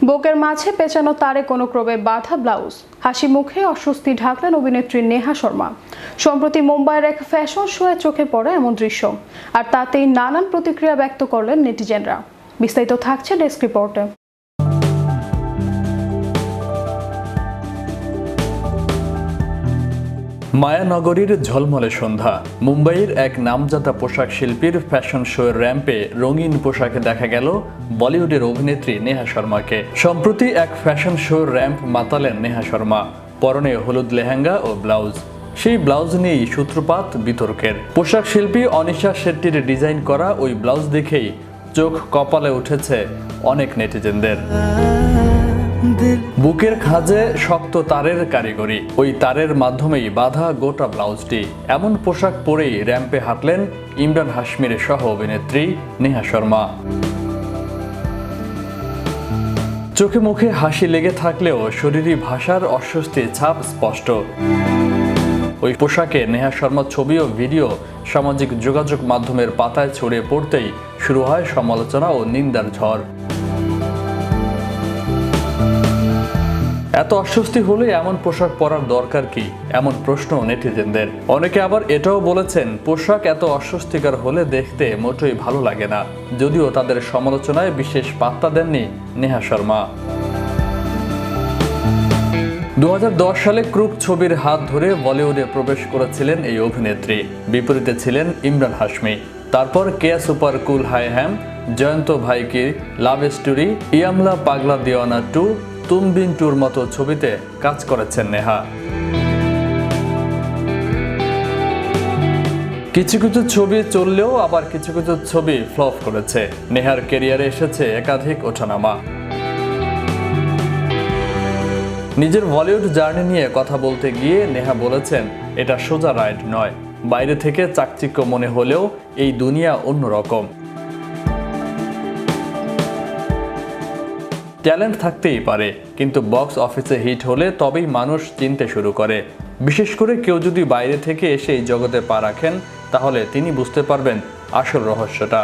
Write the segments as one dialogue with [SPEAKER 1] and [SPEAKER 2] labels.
[SPEAKER 1] বুকের মাঝে পেঁচানো তারে কোনো ক্রমে বাঁধা ব্লাউজ, হাসি মুখে অস্বস্তি ঢাকলেন অভিনেত্রী নেহা শর্মা। সম্প্রতি মুম্বাইয়ের এক ফ্যাশন শোয়ে চোখে পড়ে এমন দৃশ্য, আর তাতেই নানান প্রতিক্রিয়া ব্যক্ত করলেন নেটিজেনরা। বিস্তারিত থাকছে ডেস্ক রিপোর্টে।
[SPEAKER 2] মায়ানগরীর ঝলমলে সন্ধ্যা। মুম্বাইয়ের এক নামজাদা পোশাক শিল্পীর ফ্যাশন শোয়ের র্যাম্পে রঙিন পোশাকে দেখা গেল বলিউডের অভিনেত্রী নেহা শর্মাকে। সম্প্রতি এক ফ্যাশন শোর র্যাম্প মাতালেন নেহা শর্মা। পরনে হলুদ লেহেঙ্গা ও ব্লাউজ। সেই ব্লাউজ নিয়েই সূত্রপাত বিতর্কের। পোশাক শিল্পী অনিশা শেট্টির ডিজাইন করা ওই ব্লাউজ দেখেই চোখ কপালে উঠেছে অনেক নেটিজেনদের। বুকের খাঁজে শক্ত তারের কারিগরি, ওই তারের মাধ্যমেই বাঁধা গোটা ব্লাউজটি। এমন পোশাক পরেই র্যাম্পে হাঁটলেন ইমরান হাশমির সহ অভিনেত্রী নেহা শর্মা। চোখে মুখে হাসি লেগে থাকলেও শরীরী ভাষার অস্বস্তি ছাপ স্পষ্ট। ওই পোশাকে নেহা শর্মার ছবি ও ভিডিও সামাজিক যোগাযোগ মাধ্যমের পাতায় ছড়িয়ে পড়তেই শুরু হয় সমালোচনা ও নিন্দার ঝড়। এত অস্বস্তি হলে এমন পোশাক পরার দরকার কি, এমন প্রশ্ন নেটিজেনদের। অনেকে আবার এটাও বলেছেন পোশাক এত অস্বস্তিকর হলে দেখতে মোটেই ভালো লাগে না। যদিও তাদের সমালোচনায় বিশেষ পাত্তা দেননি নেহা শর্মা। 2010 সালে ক্রুক ছবির হাত ধরে বলিউডে প্রবেশ করেছিলেন এই অভিনেত্রী। বিপরীতে ছিলেন ইমরান হাশমি। তারপর কেয়া সুপার কুল হাই হ্যাম, জয়ন্ত ভাই কি, লাভ স্টোরি, ইয়ামলা পাগলা দিওয়ানা 2, তুম বিন টুর মতো ছবিতে কাজ করেছেন নেহা। কিছু কিছু ছবি চললেও আবার কিছু কিছু ছবি ফ্লপ করেছে। নেহার ক্যারিয়ারে এসেছে একাধিক ওঠানামা। নিজের বলিউড জার্নি নিয়ে কথা বলতে গিয়ে নেহা বলেছেন, এটা সোজা রাইড নয়। বাইরে থেকে চাকচিক্য মনে হলেও এই দুনিয়া অন্যরকম। ট্যালেন্ট থাকতেই পারে, কিন্তু বক্স অফিসে হিট হলে তবেই মানুষ চিনতে শুরু করে। বিশেষ করে কেউ যদি বাইরে থেকে এসে এই জগতে পা রাখেন, তাহলে তিনি বুঝতে পারবেন আসল রহস্যটা।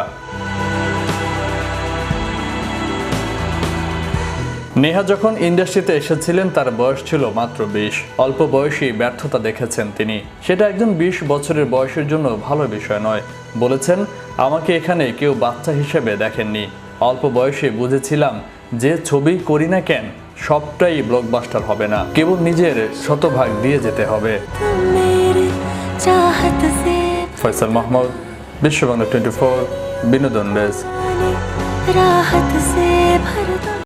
[SPEAKER 2] নেহা যখন ইন্ডাস্ট্রিতে এসেছিলেন তার বয়স ছিল মাত্র 20। অল্প বয়সেই ব্যর্থতা দেখেছেন তিনি। সেটা একজন 20 বছরের বয়সের জন্য ভালো বিষয় নয়। বলেছেন, আমাকে এখানে কেউ বাচ্চা হিসেবে দেখেননি। অল্প বয়সে বুঝেছিলাম যে ছবি করি না কেন সবটাই ব্লকবাস্টার হবে না, কেবল নিজের শতভাগ দিয়ে যেতে হবে। ফয়সাল মাহমুদ, বিশ্ববাংলা 24, বিনোদন ডেস্ক।